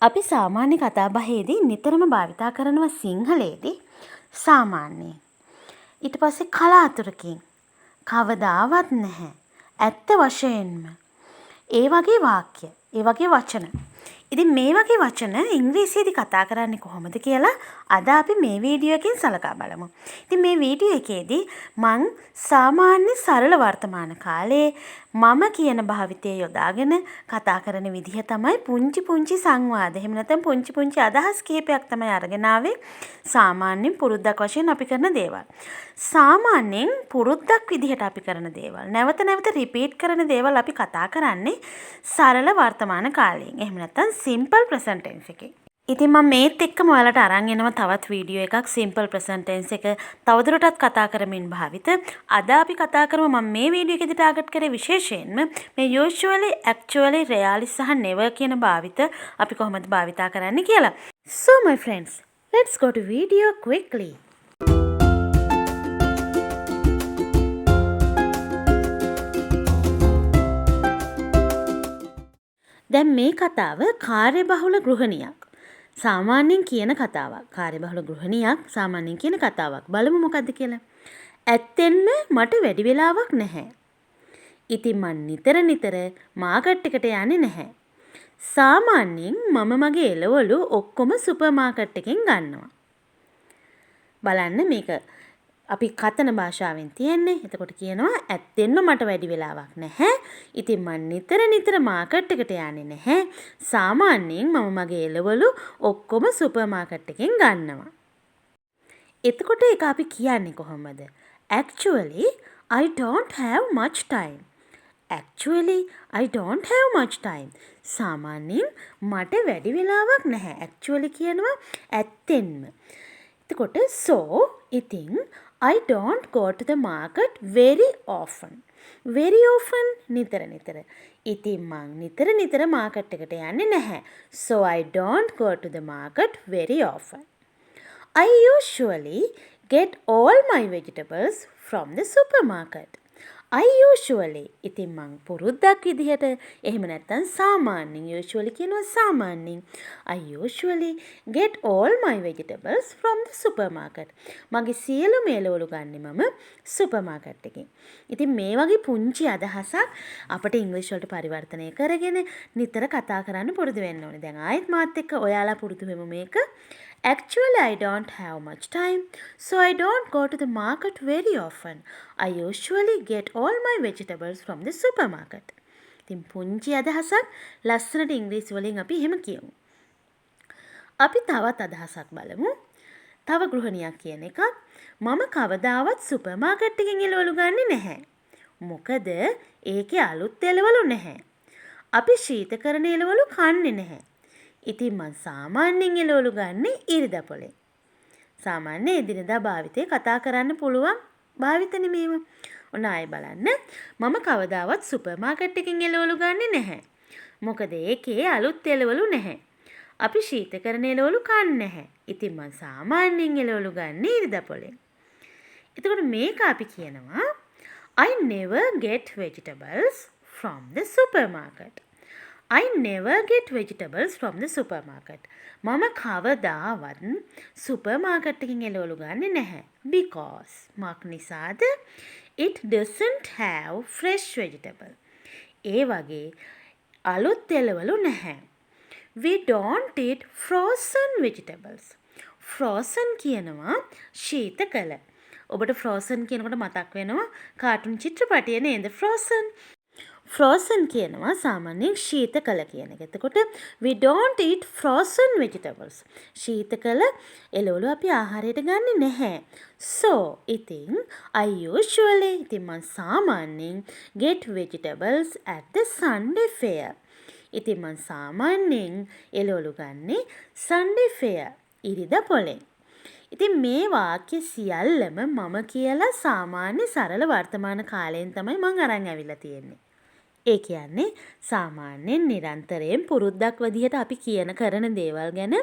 අපි සාමාන්‍ය කතාබහේදී නිතරම භාවිතා කරනවා සිංහලයේදී සාමාන්‍යයෙන්. ඊට පස්සේ කලාතුරකින් කවදාවත් නැහැ. ඇත්ත වශයෙන්ම. ඒ වගේ වාක්‍ය, ඒ වගේ වචන. ඉතින් මේ වගේ වචන ඉංග්‍රීසියේදී කතා කරන්නේ කොහොමද කියලා අද අපි මේ වීඩියෝ එකෙන් සලකා බලමු. ඉතින් මේ වීඩියෝ එකේදී මං සාමාන්‍ය සරල වර්තමාන කාලයේ මම කියන භාවිතය යොදාගෙන කතා කරන විදිහ තමයි පුංචි සංවාද. එහෙම නැත්නම් පුංචි අදහස් කිහිපයක් තමයි අරගෙන ආවේ. සාමාන්‍යයෙන් පුරුද්දක් වශයෙන් අපි කරන දේවල්. සාමාන්‍යයෙන් පුරුද්දක් විදිහට අපි කරන දේවල්. නැවත නැවත රිපීට් කරන දේවල් අපි කතා කරන්නේ සරල වර්තමාන කාලයෙන්. එහෙම නැත්නම් සිම්පල් ප්‍රසන්ට් ටෙන්ස් එකේ. ඉතින් මම මේත් එක්කම ඔයාලට අරන් එනවා තවත් වීඩියෝ එකක් සිම්පල් ප්‍රසන්ට් ටෙන්ස් එක තවදුරටත් කතා කරමින් භාවිත. අද අපි කතා කරමු මම මේ වීඩියෝ එකේදී ටාගට් කරේ විශේෂයෙන්ම මේ usually, actually, really සහ never කියන භාවිත අපි කොහොමද භාවිතා කරන්නේ කියලා. So my friends, let's go to video quickly. දැන් මේ කතාව කාර්යබහුල ගෘහණියක්. සාමාන්‍යයෙන් කියන කතාවක්. කාර්යබහුල ගෘහණියක් සාමාන්‍යයෙන් කියන කතාවක්. බලමු මොකද්ද කියලා. ඇත්තෙන්ම මට වැඩි වෙලාවක් නැහැ. ඉතින් මං නිතර මාකට් එකට යන්නේ නැහැ. සාමාන්‍යයෙන් මම මගේ එළවලු ඔක්කොම සුපර් මාකට් එකෙන් ගන්නවා. බලන්න මේක අපි කතන භාෂාවෙන් තියෙන්නේ. එතකොට කියනවා ඇත්තෙන්ම මට වැඩි වෙලාවක් නැහැ. ඉතින් මං නිතර මාකට් එකට යන්නේ නැහැ. සාමාන්‍යයෙන් මම මගේ එළවලු ඔක්කොම සුපර් මාකට් එකෙන් ගන්නවා. එතකොට ඒක අපි කියන්නේ කොහොමද? Actually, I don't have much time. Actually, I don't have much time. සාමාන්‍යයෙන් මට වැඩි වෙලාවක් නැහැ. Actually කියනවා ඇත්තෙන්ම. එතකොට so ඉතින් I don't go to the market very often. Very often නිතර. ඉතින් මං නිතර මාකට් එකට යන්නේ නැහැ. So I don't go to the market very often. I usually get all my vegetables from the supermarket. I usually ඉතින් මං පුරුද්දක් විදිහට එහෙම නැත්නම් සාමාන්‍යයෙන් usually කියනවා සාමාන්‍යයෙන් I usually get all my vegetables from the supermarket. මගේ සියලුම එළවලු ගන්නෙ මම සුපර් මාකට් එකෙන්. ඉතින් මේ වගේ පුංචි අදහසක් අපිට ඉංග්‍රීසි වලට පරිවර්තනය කරගෙන නිතර කතා කරන්න පුරුදු වෙන්න ඕනේ. දැන් ආයෙත් මාත් එක්ක ඔයාලා පුරුදු වෙමු මේක. Actually, I don't have much time, so I don't go to the market very often. I usually get all my vegetables from the supermarket. ඉතින් පුංචි අදහසක් ලස්සනට ඉංග්‍රීසි වලින් අපි එහෙම කියමු. අපි තවත් අදහසක් බලමු. තව ගෘහණියක් කියන එකක්. මම කවදාවත් සුපර් මාකට් එකෙන් එළවලු ගන්නෙ නැහැ. මොකද ඒකේ අලුත් එළවලු නැහැ. අපි ශීතකරණ එළවලු කන්නේ නැහැ. ඉතින් මං සාමාන්‍යයෙන් එළවලු ගන්නේ ඉරිදා පොලේ. සාමාන්‍ය එදිනෙදා භාවිතේ කතා කරන්න පුළුවන් භාවිතනේ මේව. ඔන්න ආයෙ බලන්න. මම කවදාවත් සුපර් මාකට් එකෙන් එළවලු ගන්නේ නැහැ. මොකද ඒකේ අලුත් එළවලු නැහැ. අපි ශීතකරණ එළවලු කන්නේ නැහැ. ඉතින් මං සාමාන්‍යයෙන් එළවලු ගන්නේ ඉරිදා පොලේ. එතකොට මේක අපි කියනවා I never get vegetables from the supermarket. I never get vegetables from the supermarket. මම කවදාවත් සුපර් මාකට් එකකින් එළවලු ගන්නේ නැහැ. Because මක් නිසාද? It doesn't have fresh vegetable. ඒ වගේ අලුත් එළවලු නැහැ. We don't eat frozen vegetables. Frozen කියනවා ශීතකල. ඔබට frozen කියනකොට මතක් වෙනවා කාටුන් චිත්‍රපටයේ නේද frozen? Frozen කියනවා සාමාන්‍යයෙන් ශීතකල කියන එක. එතකොට we don't eat frozen vegetables. ශීතකල එළවලු අපි ආහාරයට ගන්නේ නැහැ. So ඉතින් I usually ඉතින් මං සාමාන්‍යයෙන් get vegetables at the Sunday fair. ඉතින් මං සාමාන්‍යයෙන් එළවලු ගන්නේ Sunday fair ඉරිදා පොලෙන්. ඉතින් මේ වාක්‍ය සියල්ලම මම කියලා සාමාන්‍ය සරල වර්තමාන කාලයෙන් තමයි මං අරන් ඇවිල්ලා තියෙන්නේ. ඒ කියන්නේ සාමාන්‍යයෙන් නිරන්තරයෙන් පුරුද්දක් විදිහට අපි කියන කරන දේවල් ගැන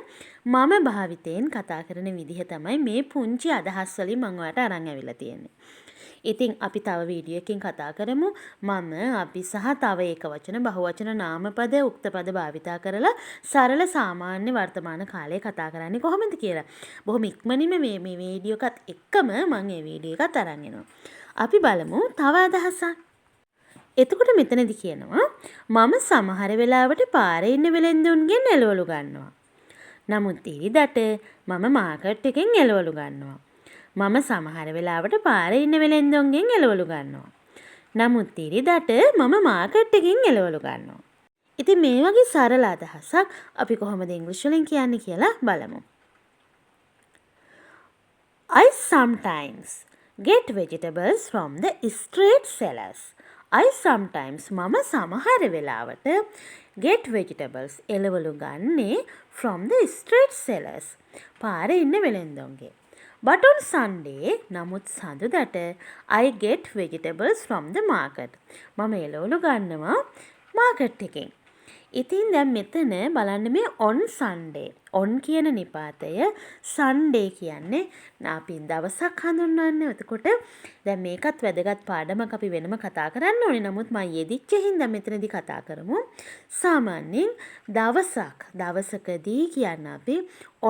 මම භාවිතයෙන් කතා කරන විදිහ තමයි මේ පුංචි අදහස් වලින් මම ඔයාලට අරන් ඇවිල්ලා තියෙන්නේ. ඉතින් අපි තව වීඩියෝ එකකින් කතා කරමු. මම අපි සහ තව ඒකවචන බහුවචන නාමපද උක්තපද භාවිතා කරලා සරල සාමාන්‍ය වර්තමාන කාලේ කතා කරන්නේ කොහොමද කියලා. බොහොම ඉක්මනින්ම මේ වීඩියෝ එකත් එක්කම මම මේ වීඩියෝ එකත් අරන් එනවා. අපි බලමු තව අදහසක්. එතකොට මෙතනදි කියනවා මම සමහර වෙලාවට පාරේ ඉන්න වෙලෙන්දුන්ගෙන් එළවලු ගන්නවා. නමුත් ඉරිදට මම මාකට් එකෙන් එළවලු ගන්නවා. මම සමහර වෙලාවට පාරේ ඉන්න වෙලෙන්දුන්ගෙන් එළවලු ගන්නවා. නමුත් ඉරිදට මම මාකට් එකෙන් එළවලු ගන්නවා. ඉතින් මේ වගේ සරල අදහසක් අපි කොහොමද ඉංග්‍රීසි වලින් කියන්නේ කියලා බලමු. I sometimes get vegetables from the street sellers. I sometimes මම සමහර වෙලාවට get vegetables එළවලු ගන්නේ from the street sellers. පාරේ ඉන්න වෙළෙන්දොන්ගේ. But on Sunday නමුත් සඳුදාට I get vegetables from the market. මම එළවලු ගන්නවා මාකට් එකෙන්. ඉතින් දැන් මෙතන බලන්න මේ on Sunday. on කියන නිපාතය Sunday කියන්නේ අපි දවසක් හඳුන්වන්නේ. එතකොට දැන් මේකත් වැදගත් පාඩමක් අපි වෙනම කතා කරන්න ඕනේ. නමුත් මම යෙදිච්ච හින්දා මෙතනදී කතා කරමු. සාමාන්‍යයෙන් දවසකදී කියන්න අපි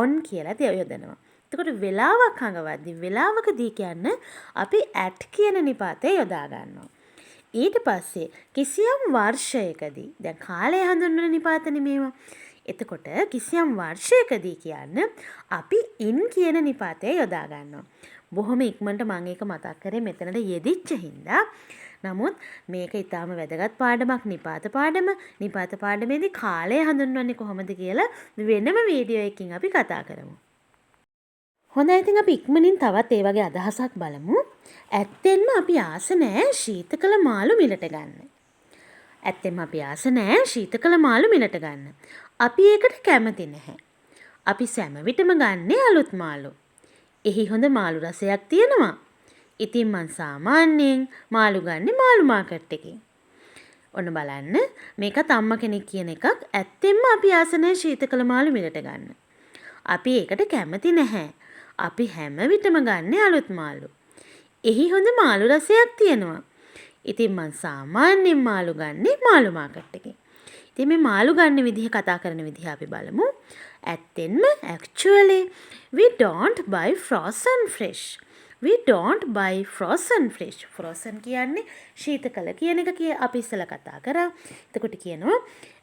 on කියලා යොදනවා. එතකොට වෙලාවක් හඟවද්දි වෙලාවකදී කියන්න අපි at කියන නිපාතය යොදා ගන්නවා. ඊට පස්සේ කිසියම් වර්ෂයකදී දැන් කාලය හඳුන්වන නිපාතනේ මේවා. එතකොට කිසියම් වර්ෂයකදී කියන්න අපි in කියන නිපාතය යොදා ගන්නවා. බොහොම ඉක්මනට මම ඒක මතක් කරේ මෙතනට යෙදිච්ච හින්දා. නමුත් මේක ඊටාම වැදගත් පාඩමක් නිපාත පාඩම. නිපාත පාඩමේදී කාලය හඳුන්වන්නේ කොහොමද කියලා වෙනම වීඩියෝ එකකින් අපි කතා කරමු. හොඳයි ඉතින් අපි ඉක්මනින් තවත් ඒ වගේ අදහසක් බලමු. ඇත්තෙන්ම අපි ආස නැහැ ශීතකල මාළු මිලට ගන්න. ඇත්තෙන්ම අපි ආස නැහැ ශීතකල මාළු මිලට ගන්න. අපි ඒකට කැමති නැහැ. අපි සෑම විටම ගන්නේ අලුත් මාළු. එහි හොඳ මාළු රසයක් තියෙනවා. ඉතින් මං සාමාන්‍යයෙන් මාළු ගන්නේ මාළු මාකට් එකෙන්. ඔන්න බලන්න මේකත් අම්මා කෙනෙක් කියන එකක්. ඇත්තෙන්ම අපි ආස නැහැ ශීතකල මාළු මිලට ගන්න. අපි ඒකට කැමති නැහැ. අපි හැම විටම ගන්නේ අලුත් මාළු. එහි හොඳ මාළු රසයක් තියෙනවා. ඉතින් මං සාමාන්‍යයෙන් මාළු ගන්නේ මාළු මාකට් එකෙන්. ඉතින් මේ මාළු ගන්න විදිහ කතා කරන විදිහ අපි බලමු. ඇත්තෙන්ම actually we don't buy frozen fish. We don't buy frozen fish. Frozen කියන්නේ ශීතකල කියන එක අපි ඉස්සෙල්ලා කතා කරා. එතකොට කියනවා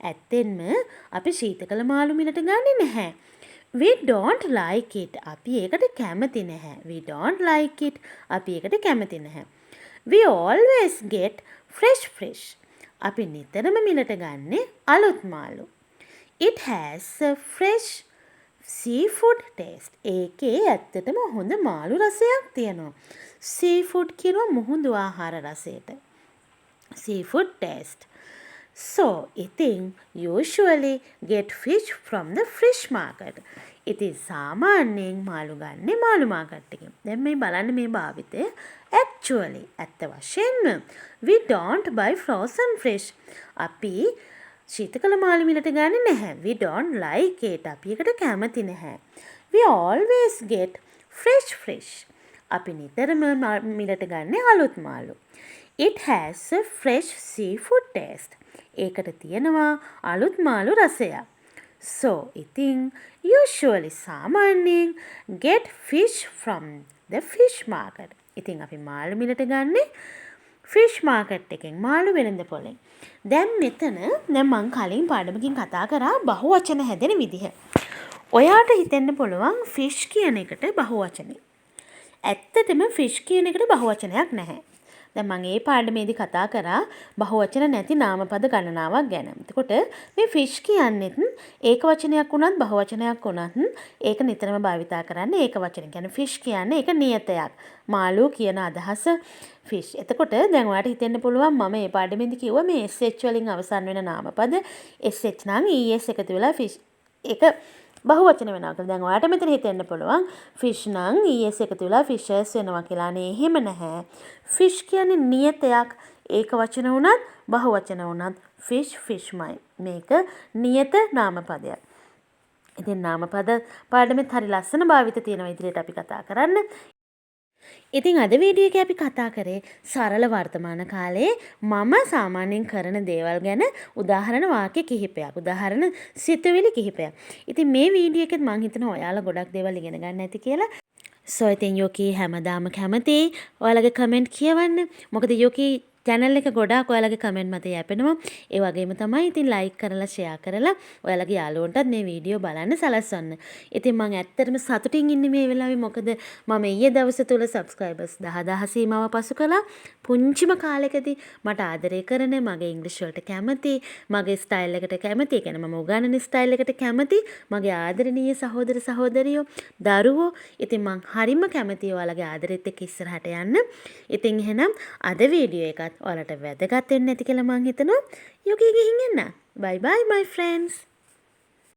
ඇත්තෙන්ම අපි ශීතකල මාළු මිලට ගන්නේ නැහැ. We don't like it. අපි ඒකට කැමති නැහැ. We don't like it. අපි ඒකට කැමති නැහැ. We always get fresh fish. අපි නිතරම මිලට ගන්නේ අලුත් මාළු. It has a fresh seafood taste. ඒකේ ඇත්තටම හොඳ මාළු රසයක් තියෙනවා. Seafood කියනවා මුහුදු ආහාර රසයට. Seafood taste. So, ඉතින් usually get fish from the fish market. ඉතින් සාමාන්‍යයෙන් මාළු ගන්නේ මාළු මාකට් එකෙන්. දැන් මේ බලන්න මේ භාවිතය actually ඇත්ත වශයෙන්ම we don't buy frozen fish. අපි ශීතකල මාළු මිලට ගන්නේ නැහැ. We don't like it. අපි ඒකට කැමති නැහැ. We always get fresh fish. අපි නිතරම මිලට ගන්නේ අලුත් මාළු. It has a fresh seafood taste. ඒකට තියෙනවා අලුත් මාළු රසයක්. So, ඉතින් usually සාමාන්‍යයෙන් get fish from the fish market. ඉතින් අපි මාළු මිලට ගන්නේ fish market එකෙන් මාළු වෙළඳ පොලෙන්. දැන් මෙතන මං කලින් පාඩමකින් කතා කරා බහුවචන හැදෙන විදිහ. ඔයාට හිතෙන්න පුළුවන් fish කියන එකට බහුවචනේ. ඇත්තටම fish කියන එකට බහුවචනයක් නැහැ. දැන් මම මේ පාඩමේදී කතා කරා බහුවචන නැති නාමපද ගණනාවක් ගැන. එතකොට මේ fish කියන්නේත් ඒක වචනයක් වුණත් බහුවචනයක් වුණත් ඒක නිතරම භාවිතා කරන්නේ ඒක වචන. කියන්නේ fish කියන්නේ ඒක නියතයක්. මාළු කියන අදහස fish. එතකොට දැන් ඔයාලට හිතෙන්න පුළුවන් මම මේ පාඩමේදී කිව්වා මේ sh වලින් අවසන් වෙන නාමපද sh නම් es එකතු වෙලා fish ඒක බහුවචන වෙනවා කියලා. දැන් ඔයාලට මෙතන හිතෙන්න පුළුවන් fish නම් es එකතු වෙලා fishes වෙනවා කියලා. නේ එහෙම නැහැ. fish කියන්නේ නියතයක්. ඒක වචන වුණත් බහු වචන වුණත් ෆිෂ්මයි. මේක නියත නාමපදයක්. ඉතින් නාමපද පාඩමෙත් හරි ලස්සන භාවිත තියෙනවා ඉදිරියට අපි කතා කරන්න. ඉතින් අද වීඩියෝ එකේ අපි කතා කරේ සරල වර්තමාන කාලයේ මම සාමාන්‍යයෙන් කරන දේවල් ගැන උදාහරණ වාක්‍ය කිහිපයක්. උදාහරණ සිතුවිලි කිහිපයක්. ඉතින් මේ වීඩියෝ එකෙත් මම හිතනවා ඔයාලා ගොඩක් දේවල් ඉගෙන ගන්න ඇති කියලා. සෝ ඉතින් යෝකි හැමදාම කැමතියි ඔයාලගේ කමෙන්ට් කියවන්න. මොකද යෝකි channel එක ගොඩාක් ඔයාලගේ කමෙන්ට් මත යැපෙනවා. ඒ වගේම තමයි ඉතින් like කරලා share කරලා ඔයාලගේ යාළුවන්ටත් මේ වීඩියෝ බලන්න සලස්වන්න. ඉතින් මම ඇත්තටම සතුටින් ඉන්නේ මේ වෙලාවේ. මොකද මම ඊයේ දවස් තුල subscribers 10000 සීමාව පසු කළා. පුංචිම කාලෙකදී මට ආදරය කරන මගේ ඉංග්‍රීසි වලට කැමති, මගේ ස්ටයිල් එකට කැමති, ඒ කියන්නේ මම උගන්වන ස්ටයිල් එකට කැමති මගේ ආදරණීය සහෝදර සහෝදරියෝ, දරුවෝ. ඉතින් මම හරිම කැමතියි ඔයාලගේ ආදරෙත් එක්ක ඉස්සරහට යන්න. ඉතින් එහෙනම් අද වීඩියෝ එකත් ඔයාලට වැදගත් වෙන්න ඇති කියලා මම හිතනවා. යෝකි ගිහින් එන්න. Bye bye my friends.